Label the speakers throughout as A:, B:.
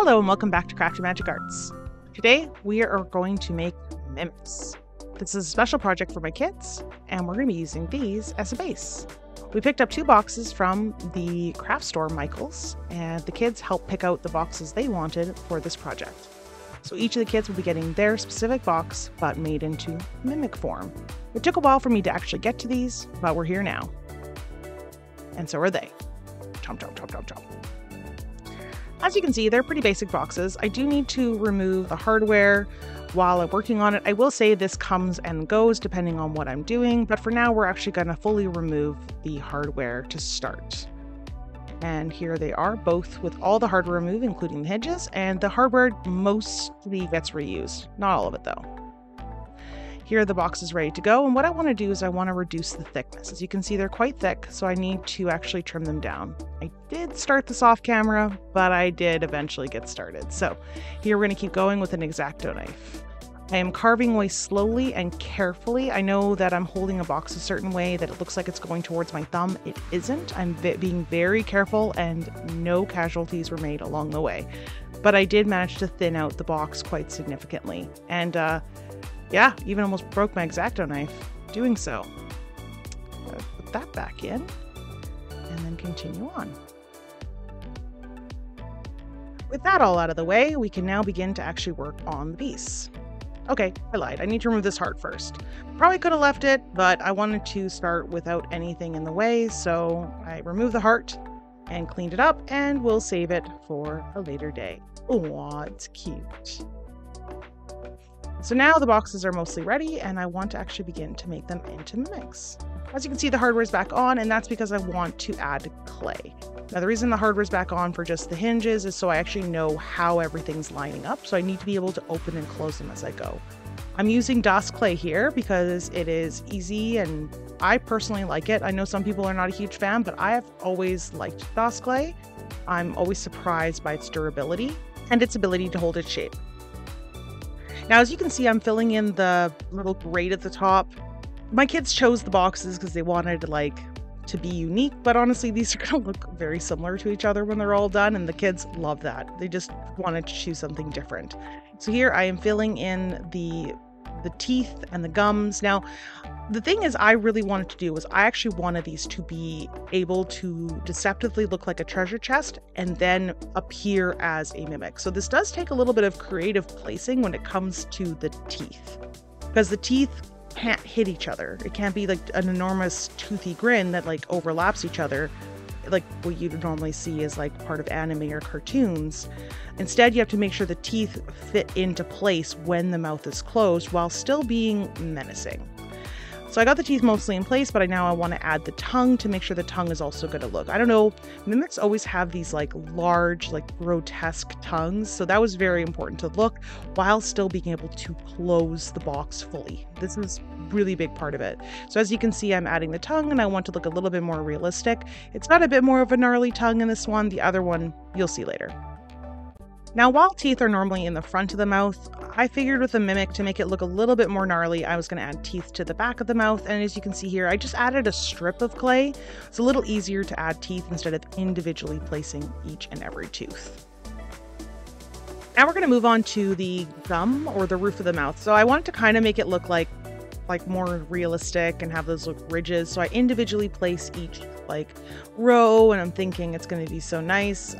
A: Hello and welcome back to Crafty Magic Arts. Today we are going to make MIMICS. This is a special project for my kids and we're going to be using these as a base. We picked up 2 boxes from the craft store Michael's and the kids helped pick out the boxes they wanted for this project. So each of the kids will be getting their specific box but made into mimic form. It took a while for me to actually get to these, but we're here now. And so are they. Chomp, chomp, chomp, chomp, chomp. As you can see, they're pretty basic boxes. I do need to remove the hardware while I'm working on it. I will say this comes and goes depending on what I'm doing, but for now we're actually going to fully remove the hardware to start. And here they are, both with all the hardware removed, including the hinges, and the hardware mostly gets reused. Not all of it though. Here are the boxes ready to go, and what I want to do is I want to reduce the thickness. As you can see, they're quite thick, so I need to actually trim them down. I did start this off camera, but I did eventually get started. So here we're going to keep going with an X-Acto knife. I am carving away slowly and carefully. I know that I'm holding a box a certain way that it looks like it's going towards my thumb. It isn't. I'm being very careful and no casualties were made along the way. But I did manage to thin out the box quite significantly. And yeah, even almost broke my X-Acto knife doing so. Put that back in and then continue on. With that all out of the way, we can now begin to actually work on the piece. Okay, I lied. I need to remove this heart first. Probably could have left it, but I wanted to start without anything in the way, so I removed the heart and cleaned it up, and we'll save it for a later day. Oh, it's cute. So now the boxes are mostly ready and I want to actually begin to make them into MIMICS. As you can see, the hardware is back on and that's because I want to add clay. Now the reason the hardware is back on for just the hinges is so I actually know how everything's lining up. So I need to be able to open and close them as I go. I'm using DOS clay here because it is easy and I personally like it. I know some people are not a huge fan, but I have always liked DOS clay. I'm always surprised by its durability and its ability to hold its shape. Now, as you can see, I'm filling in the little grate at the top. My kids chose the boxes because they wanted to be unique, but honestly, these are going to look very similar to each other when they're all done, and the kids love that. They just wanted to choose something different. So here I am filling in the teeth and the gums. Now, the thing is I really wanted to do was I actually wanted these to be able to deceptively look like a treasure chest and then appear as a mimic. So this does take a little bit of creative placing when it comes to the teeth, because the teeth can't hit each other. It can't be like an enormous toothy grin that overlaps each other like what you'd normally see as part of anime or cartoons. Instead, you have to make sure the teeth fit into place when the mouth is closed while still being menacing. So I got the teeth mostly in place, but now I want to add the tongue to make sure the tongue is also going to look. I don't know, mimics always have these large, grotesque tongues. So that was very important to look while still being able to close the box fully. This is a really big part of it. So as you can see, I'm adding the tongue and I want to look a little bit more realistic. It's got a bit more of a gnarly tongue in this one. The other one, you'll see later. Now, while teeth are normally in the front of the mouth, I figured with a mimic to make it look a little bit more gnarly, I was going to add teeth to the back of the mouth. And as you can see here, I just added a strip of clay. It's a little easier to add teeth instead of individually placing each and every tooth. Now we're going to move on to the gum or the roof of the mouth. So I wanted to kind of make it look like more realistic and have those ridges. So I individually place each row and I'm thinking it's going to be so nice.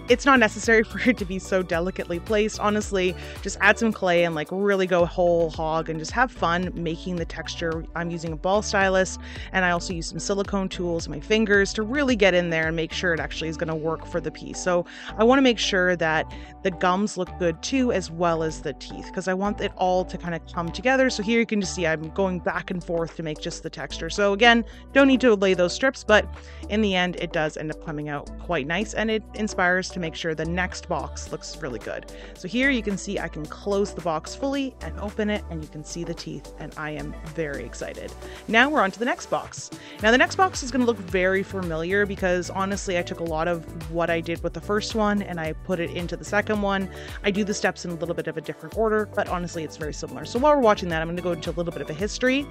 A: It's not necessary for it to be so delicately placed. Honestly, just add some clay and really go whole hog and just have fun making the texture. I'm using a ball stylus and I also use some silicone tools, my fingers, to really get in there and make sure it actually is going to work for the piece. So I want to make sure that the gums look good too, as well as the teeth, because I want it all to kind of come together. So here you can just see I'm going back and forth to make just the texture. So again, don't need to lay those strips, but in the end, it does end up coming out quite nice and it inspires to make sure the next box looks really good. So here you can see I can close the box fully and open it and you can see the teeth and I am very excited. Now we're on to the next box. Now the next box is going to look very familiar because honestly I took a lot of what I did with the first one and I put it into the second one. I do the steps in a little bit of a different order, but honestly it's very similar. So while we're watching that, I'm going to go into a little bit of a history.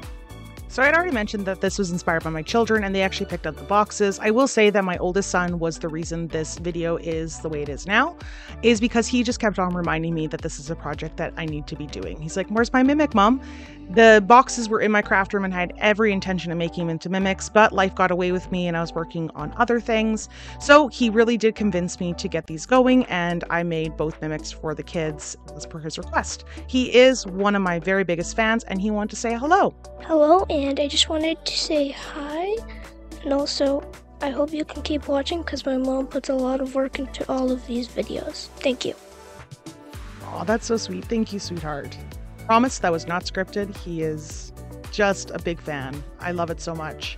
A: So I'd already mentioned that this was inspired by my children and they actually picked up the boxes. I will say that my oldest son was the reason this video is the way it is now, is because he just kept on reminding me that this is a project that I need to be doing. He's like, "Where's my Mimic, Mom?" The boxes were in my craft room and I had every intention of making them into Mimics, but life got away with me and I was working on other things. So he really did convince me to get these going, and I made both Mimics for the kids as per his request. He is one of my very biggest fans and he wanted to say hello.
B: Hello, and I just wanted to say hi, and also I hope you can keep watching because my mom puts a lot of work into all of these videos. Thank you.
A: Oh, that's so sweet. Thank you, sweetheart. Promise that was not scripted. He is just a big fan. I love it so much.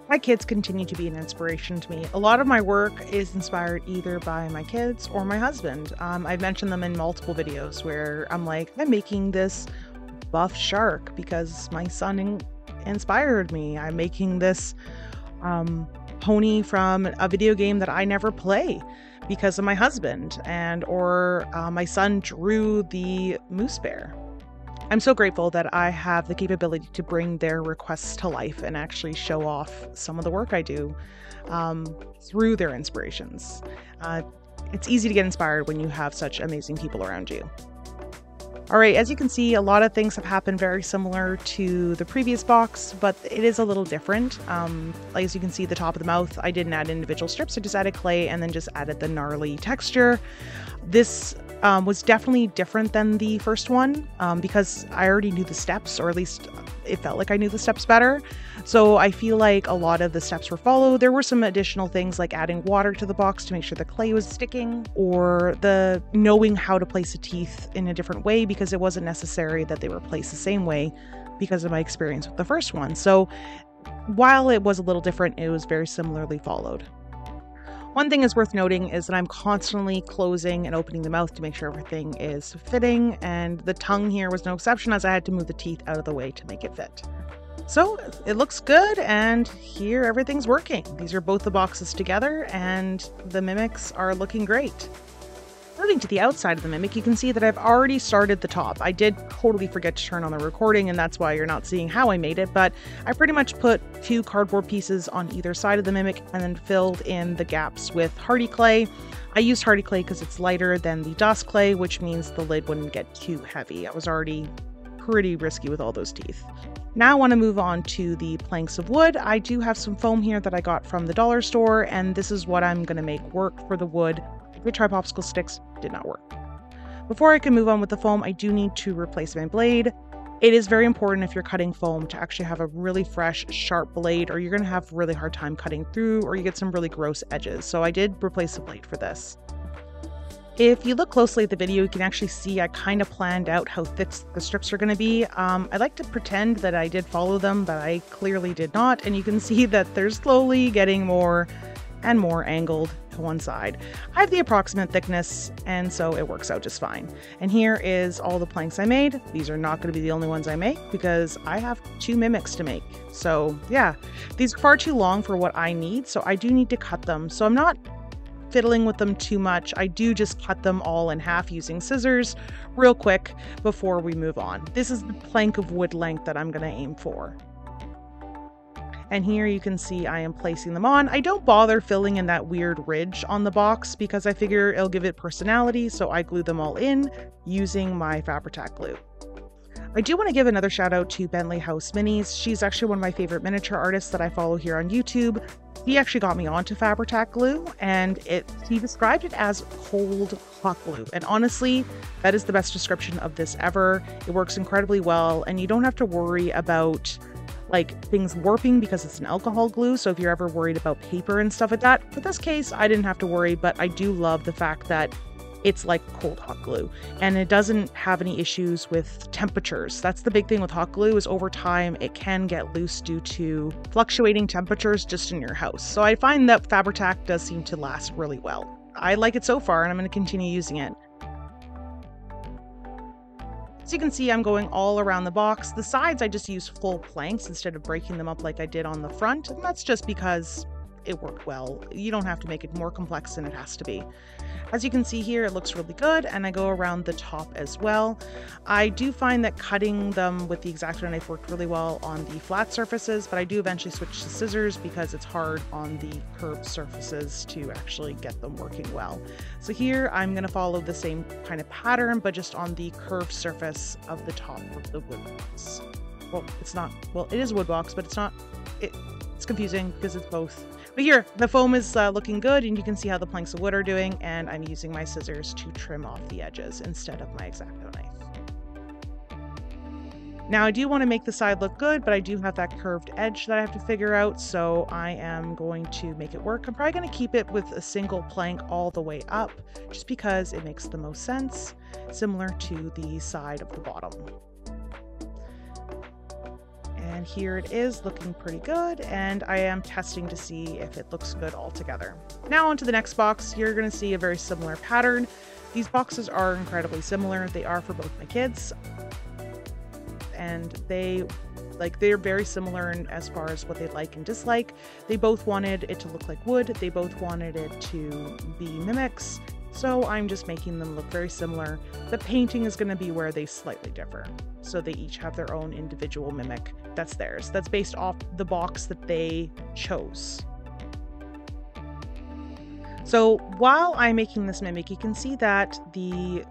A: My kids continue to be an inspiration to me. A lot of my work is inspired either by my kids or my husband. I've mentioned them in multiple videos where I'm like, I'm making this buff shark because my son inspired me. I'm making this pony from a video game that I never play because of my husband, or my son drew the moose bear. I'm so grateful that I have the capability to bring their requests to life and actually show off some of the work I do through their inspirations. It's easy to get inspired when you have such amazing people around you. All right, as you can see, a lot of things have happened very similar to the previous box, but it is a little different. As you can see, the top of the mouth, I didn't add individual strips, I just added clay and then just added the gnarly texture. This was definitely different than the first one because I already knew the steps, or at least it felt like I knew the steps better. So I feel like a lot of the steps were followed. There were some additional things like adding water to the box to make sure the clay was sticking, or the knowing how to place the teeth in a different way because it wasn't necessary that they were placed the same way because of my experience with the first one. So while it was a little different, it was very similarly followed. One thing is worth noting is that I'm constantly closing and opening the mouth to make sure everything is fitting, and the tongue here was no exception as I had to move the teeth out of the way to make it fit. So it looks good, and here everything's working. These are both the boxes together and the Mimics are looking great. Moving to the outside of the Mimic, you can see that I've already started the top. I did totally forget to turn on the recording, and that's why you're not seeing how I made it, but I pretty much put 2 cardboard pieces on either side of the Mimic and then filled in the gaps with Hearty Clay. I used Hearty Clay because it's lighter than the dust clay, which means the lid wouldn't get too heavy. I was already pretty risky with all those teeth. Now I want to move on to the planks of wood. I do have some foam here that I got from the dollar store, and this is what I'm going to make work for the wood. I tried popsicle sticks, did not work. Before I can move on with the foam, I do need to replace my blade. It is very important if you're cutting foam to actually have a really fresh, sharp blade, or you're going to have a really hard time cutting through, or you get some really gross edges. So I did replace the blade for this. If you look closely at the video, you can actually see I kind of planned out how thick the strips are going to be. I like to pretend that I did follow them, but I clearly did not. And you can see that they're slowly getting more and more angled to one side. I have the approximate thickness, and so it works out just fine. And here is all the planks I made. These are not going to be the only ones I make because I have 2 Mimics to make. So yeah, these are far too long for what I need, so I do need to cut them. So I'm not fiddling with them too much. I do just cut them all in half using scissors real quick before we move on. This is the plank of wood length that I'm going to aim for. And here you can see I am placing them on. I don't bother filling in that weird ridge on the box because I figure it'll give it personality, so I glue them all in using my Fabri-Tac glue. I do want to give another shout out to Bentley House Minis. She's actually one of my favorite miniature artists that I follow here on YouTube. He actually got me onto Fabri-Tac glue, and he described it as cold hot glue. And honestly, that is the best description of this ever. It works incredibly well, and you don't have to worry about like things warping because it's an alcohol glue. So if you're ever worried about paper and stuff like that, for this case, I didn't have to worry, but I do love the fact that it's like cold hot glue and it doesn't have any issues with temperatures. That's the big thing with hot glue, is over time it can get loose due to fluctuating temperatures just in your house. So I find that Fabri-Tac does seem to last really well. I like it so far and I'm going to continue using it. So you can see I'm going all around the box. The sides I just use full planks instead of breaking them up like I did on the front, and that's just because it worked well. You don't have to make it more complex than it has to be. As you can see here, it looks really good, and I go around the top as well. I do find that cutting them with the X-Acto knife worked really well on the flat surfaces, but I do eventually switch to scissors because it's hard on the curved surfaces to actually get them working well. So here I'm going to follow the same kind of pattern, but just on the curved surface of the top of the wood box. Well, it's not, well, it is wood box, but it's not, it's confusing because it's both. But here, the foam is looking good, and you can see how the planks of wood are doing, and I'm using my scissors to trim off the edges instead of my X-Acto knife. Now, I do want to make the side look good, but I do have that curved edge that I have to figure out, so I am going to make it work. I'm probably going to keep it with a single plank all the way up, just because it makes the most sense, similar to the side of the bottom. And here it is, looking pretty good, and I am testing to see if it looks good all together. Now onto the next box. You're going to see a very similar pattern. These boxes are incredibly similar. They are for both my kids, and they're very similar in as far as what they like and dislike. They both wanted it to look like wood. They both wanted it to be MIMICS. So I'm just making them look very similar. The painting is going to be where they slightly differ. So they each have their own individual mimic that's theirs. That's based off the box that they chose. So while I'm making this mimic, you can see that they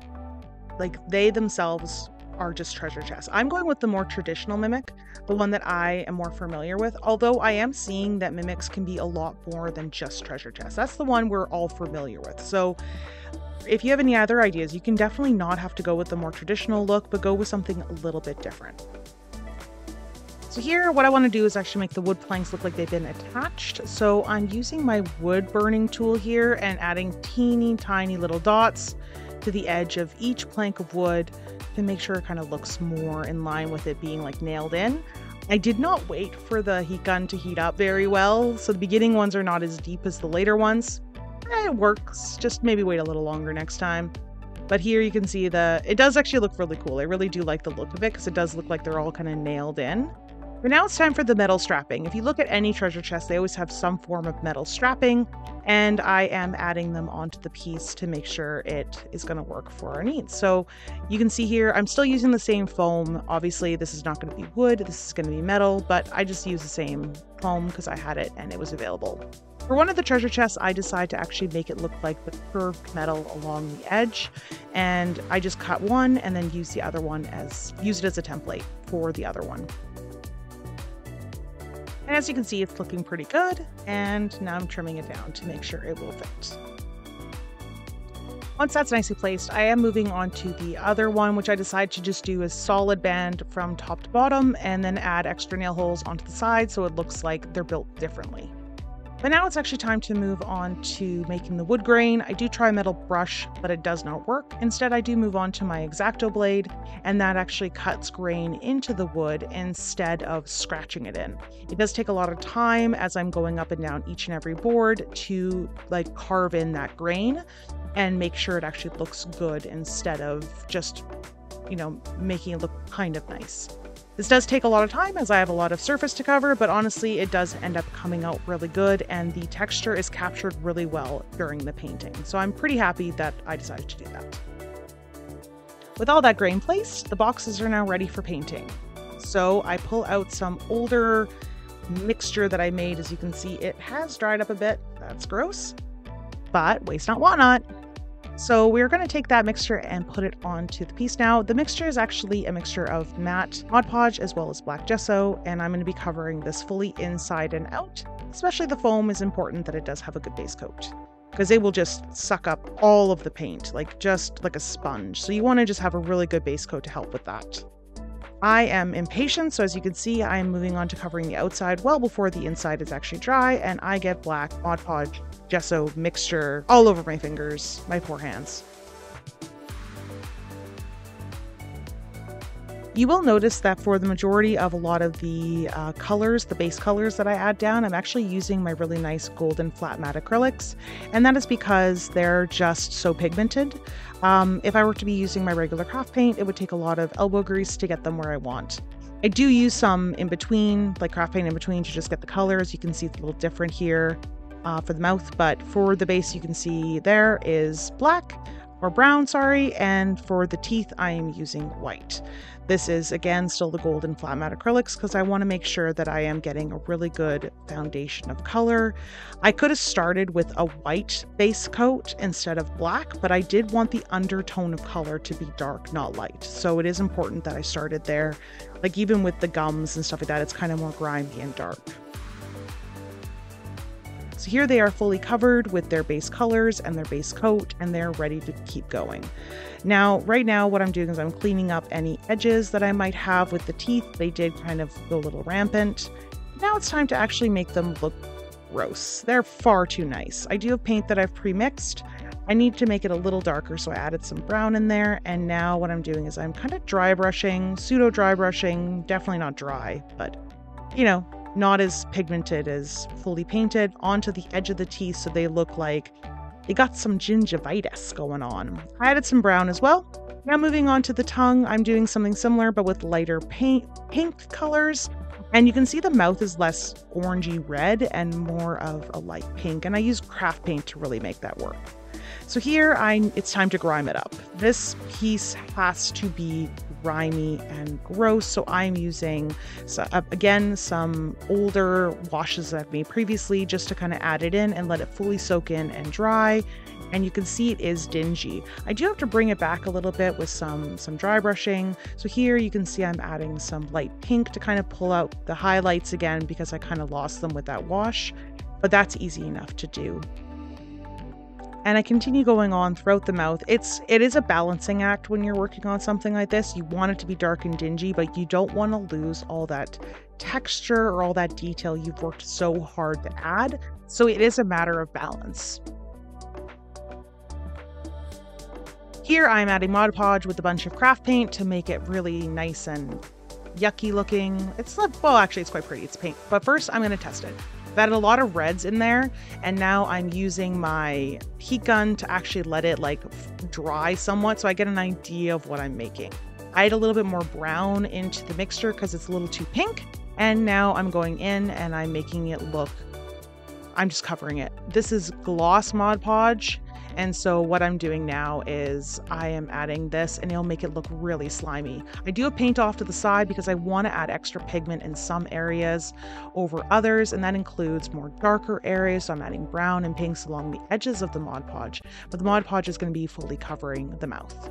A: themselves are just treasure chests. I'm going with the more traditional mimic, the one that I am more familiar with, although I am seeing that mimics can be a lot more than just treasure chests. That's the one we're all familiar with. So if you have any other ideas, you can definitely not have to go with the more traditional look, but go with something a little bit different. So here, what I want to do is actually make the wood planks look like they've been attached. So I'm using my wood burning tool here and adding teeny tiny little dots to the edge of each plank of wood to make sure it kind of looks more in line with it being like nailed in. I did not wait for the heat gun to heat up very well, so the beginning ones are not as deep as the later ones. It works, just maybe wait a little longer next time. But here you can see it does actually look really cool. I really do like the look of it because it does look like they're all kind of nailed in. But now it's time for the metal strapping. If you look at any treasure chest, they always have some form of metal strapping, and I am adding them onto the piece to make sure it is going to work for our needs. So you can see here, I'm still using the same foam. Obviously, this is not going to be wood, this is going to be metal, but I just use the same foam because I had it and it was available. For one of the treasure chests, I decided to actually make it look like the curved metal along the edge, and I just cut one and then use the other one use it as a template for the other one. And as you can see, it's looking pretty good, and now I'm trimming it down to make sure it will fit. Once that's nicely placed, I am moving on to the other one, which I decided to just do a solid band from top to bottom and then add extra nail holes onto the side so it looks like they're built differently. But now it's actually time to move on to making the wood grain. I do try a metal brush, but it does not work. Instead, I do move on to my X-Acto blade, and that actually cuts grain into the wood instead of scratching it in. It does take a lot of time as I'm going up and down each and every board to carve in that grain and make sure it actually looks good instead of just, making it look kind of nice. This does take a lot of time as I have a lot of surface to cover, but honestly, it does end up coming out really good, and the texture is captured really well during the painting. So I'm pretty happy that I decided to do that. With all that grain placed, the boxes are now ready for painting. So I pull out some older mixture that I made. As you can see, it has dried up a bit. That's gross, but waste not, want not. So we're going to take that mixture and put it onto the piece now. The mixture is actually a mixture of matte Mod Podge as well as black gesso, and I'm going to be covering this fully inside and out. Especially the foam is important that it does have a good base coat, because it will just suck up all of the paint, just like a sponge. So you want to just have a really good base coat to help with that. I am impatient, so as you can see, I am moving on to covering the outside well before the inside is actually dry, and I get black Mod Podge gesso mixture all over my fingers, my poor hands. You will notice that for the majority of a lot of the colors, the base colors that I add down, I'm actually using my really nice golden flat matte acrylics, and that is because they're just so pigmented. If I were to be using my regular craft paint, it would take a lot of elbow grease to get them where I want. I do use some in between, like craft paint in between, to just get the colors. You can see it's a little different here. for the mouth, but for the base you can see there is black or brown, sorry, and for the teeth I am using white. This is again still the golden flat matte acrylics because I want to make sure that I am getting a really good foundation of color. I could have started with a white base coat instead of black, but I did want the undertone of color to be dark, not light. So it is important that I started there. Like even with the gums and stuff like that, it's kind of more grimy and dark. So here they are fully covered with their base colors and their base coat, and they're ready to keep going. Now, right now, what I'm doing is I'm cleaning up any edges that I might have with the teeth. They did kind of go a little rampant. Now it's time to actually make them look gross. They're far too nice. I do have paint that I've pre-mixed. I need to make it a little darker, so I added some brown in there. And now what I'm doing is I'm kind of dry brushing, pseudo dry brushing, definitely not dry, but you know, not as pigmented as fully painted onto the edge of the teeth so they look like they got some gingivitis going on. I added some brown as well. Now moving on to the tongue, I'm doing something similar but with lighter pink colors. And you can see the mouth is less orangey red and more of a light pink. And I use craft paint to really make that work. So here it's time to grime it up. This piece has to be grimy and gross, so I'm using again some older washes that I've made previously just to kind of add it in and let it fully soak in and dry. And you can see it is dingy. I do have to bring it back a little bit with some dry brushing. So here you can see I'm adding some light pink to kind of pull out the highlights again because I kind of lost them with that wash, but that's easy enough to do. And I continue going on throughout the mouth. It is a balancing act when you're working on something like this. You want it to be dark and dingy, but you don't want to lose all that texture or all that detail you've worked so hard to add. So it is a matter of balance. Here I'm adding Mod Podge with a bunch of craft paint to make it really nice and yucky looking. It's not, well, actually it's quite pretty, it's paint. But first I'm gonna test it. I've added a lot of reds in there, and now I'm using my heat gun to actually let it like dry somewhat so I get an idea of what I'm making. I add a little bit more brown into the mixture because it's a little too pink, and now I'm going in and I'm making it look, I'm just covering it. This is gloss Mod Podge, and so what I'm doing now is I am adding this and it'll make it look really slimy. I do have paint off to the side because I want to add extra pigment in some areas over others, and that includes more darker areas. So I'm adding brown and pinks along the edges of the Mod Podge, but the Mod Podge is going to be fully covering the mouth.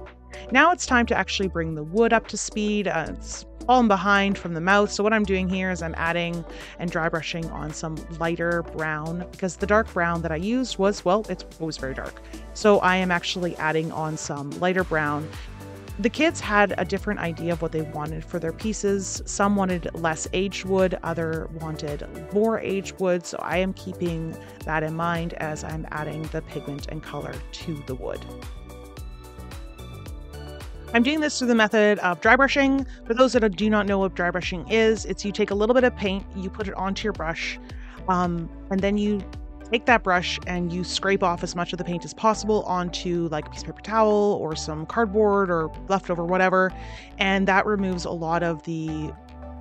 A: Now it's time to actually bring the wood up to speed. It's fallen behind from the mouth. So what I'm doing here is I'm adding and dry brushing on some lighter brown because the dark brown that I used was, well, it was very dark. So I am actually adding on some lighter brown. The kids had a different idea of what they wanted for their pieces. Some wanted less aged wood, others wanted more aged wood. So I am keeping that in mind as I'm adding the pigment and color to the wood. I'm doing this through the method of dry brushing. For those that do not know what dry brushing is, it's you take a little bit of paint, you put it onto your brush, and then you take that brush and you scrape off as much of the paint as possible onto like a piece of paper towel or some cardboard or leftover whatever, and that removes a lot of the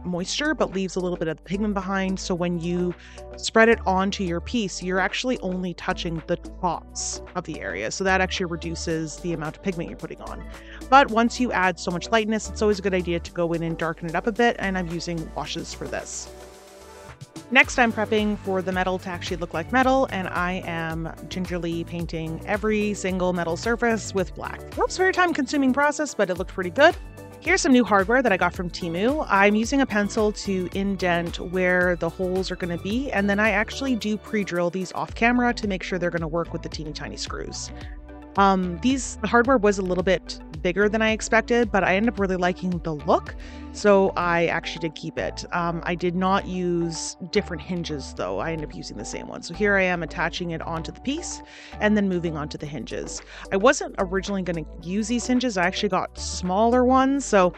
A: moisture but leaves a little bit of the pigment behind. So when you spread it onto your piece, you're actually only touching the tops of the area, so that actually reduces the amount of pigment you're putting on. But once you add so much lightness, it's always a good idea to go in and darken it up a bit, and I'm using washes for this. Next, I'm prepping for the metal to actually look like metal, and I am gingerly painting every single metal surface with black. It's a very time-consuming process, but it looked pretty good. Here's some new hardware that I got from Temu. I'm using a pencil to indent where the holes are going to be, and then I actually do pre-drill these off camera to make sure they're going to work with the teeny tiny screws. The hardware was a little bit bigger than I expected, but I ended up really liking the look, so I actually did keep it. I did not use different hinges though. I ended up using the same one. So here I am attaching it onto the piece and then moving on to the hinges. I wasn't originally going to use these hinges. I actually got smaller ones, so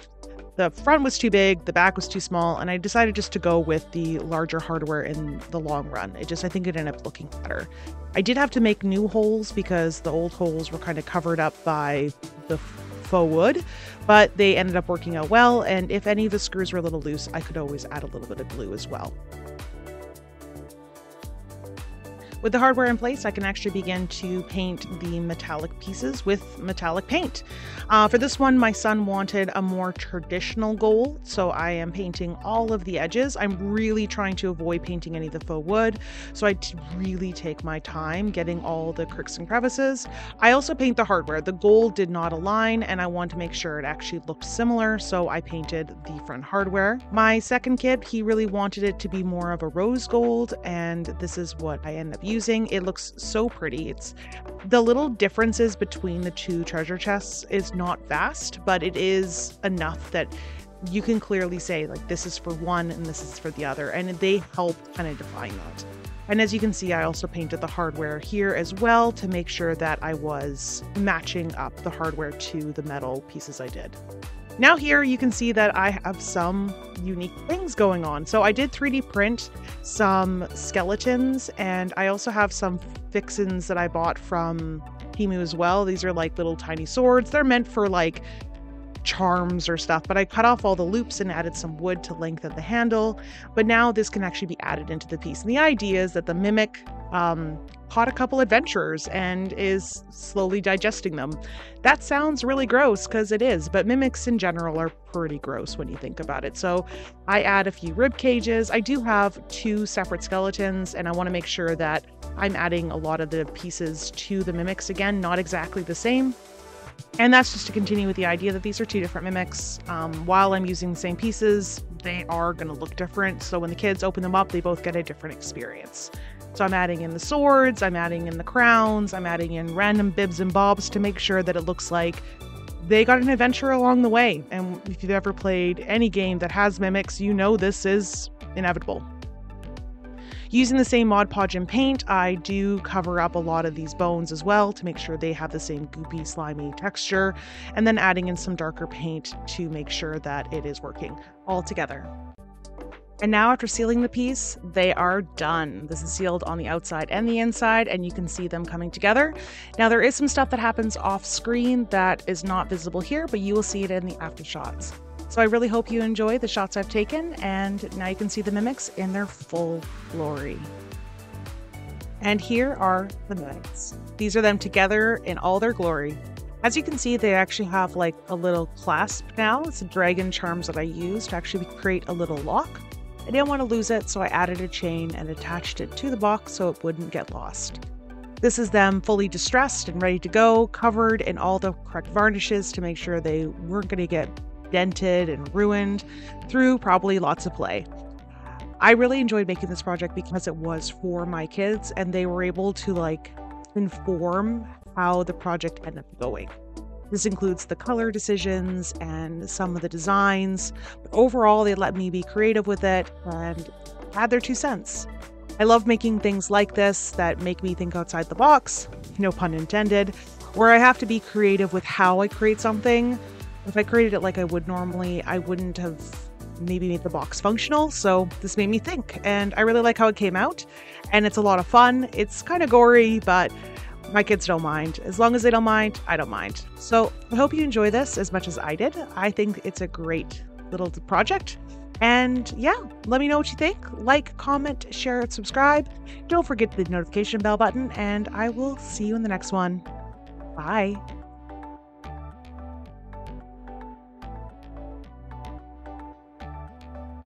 A: the front was too big, the back was too small, and I decided just to go with the larger hardware in the long run. I think it ended up looking better. I did have to make new holes because the old holes were kind of covered up by the faux wood, but they ended up working out well, and if any of the screws were a little loose, I could always add a little bit of glue as well. With the hardware in place, I can actually begin to paint the metallic pieces with metallic paint. For this one, my son wanted a more traditional gold, so I am painting all of the edges. I'm really trying to avoid painting any of the faux wood, so I really take my time getting all the cracks and crevices. I also paint the hardware. The gold did not align, and I wanted to make sure it actually looked similar, so I painted the front hardware. My second kid, he really wanted it to be more of a rose gold, and this is what I end up using. It looks so pretty. It's the little differences between the two treasure chests is not vast, but it is enough that you can clearly say like this is for one and this is for the other, and they help kind of define that. And as you can see, I also painted the hardware here as well to make sure that I was matching up the hardware to the metal pieces I did. Now here you can see that I have some unique things going on. So I did 3D print some skeletons, and I also have some fixins that I bought from Temu as well. These are like little tiny swords. They're meant for like charms or stuff, but I cut off all the loops and added some wood to lengthen the handle. But now this can actually be added into the piece. And the idea is that the Mimic caught a couple adventurers and is slowly digesting them. That sounds really gross because it is, but mimics in general are pretty gross when you think about it. So I add a few rib cages. I do have 2 separate skeletons, and I want to make sure that I'm adding a lot of the pieces to the mimics again, not exactly the same. And that's just to continue with the idea that these are 2 different mimics. While I'm using the same pieces, they are going to look different. So when the kids open them up, they both get a different experience. So I'm adding in the swords, I'm adding in the crowns, I'm adding in random bibs and bobs to make sure that it looks like they got an adventure along the way. And if you've ever played any game that has mimics, you know this is inevitable. Using the same Mod Podge and paint, I do cover up a lot of these bones as well to make sure they have the same goopy, slimy texture, and then adding in some darker paint to make sure that it is working all together. And now after sealing the piece, they are done. This is sealed on the outside and the inside, and you can see them coming together. Now there is some stuff that happens off screen that is not visible here, but you will see it in the after shots. So I really hope you enjoy the shots I've taken, and now you can see the mimics in their full glory. And here are the mimics. These are them together in all their glory. As you can see, they actually have like a little clasp now. It's the dragon charms that I used to actually create a little lock. I didn't want to lose it, so I added a chain and attached it to the box so it wouldn't get lost. This is them fully distressed and ready to go, covered in all the correct varnishes to make sure they weren't going to get dented and ruined through probably lots of play. I really enjoyed making this project because it was for my kids and they were able to like inform how the project ended up going. This includes the color decisions and some of the designs, but overall they let me be creative with it and add their 2 cents. I love making things like this that make me think outside the box, no pun intended, where I have to be creative with how I create something. If I created it like I would normally, I wouldn't have maybe made the box functional, so this made me think, and I really like how it came out, and it's a lot of fun. It's kind of gory, but my kids don't mind. As long as they don't mind, I don't mind. So I hope you enjoy this as much as I did. I think it's a great little project. And yeah, let me know what you think. Like, comment, share, and subscribe. Don't forget the notification bell button, and I will see you in the next one. Bye.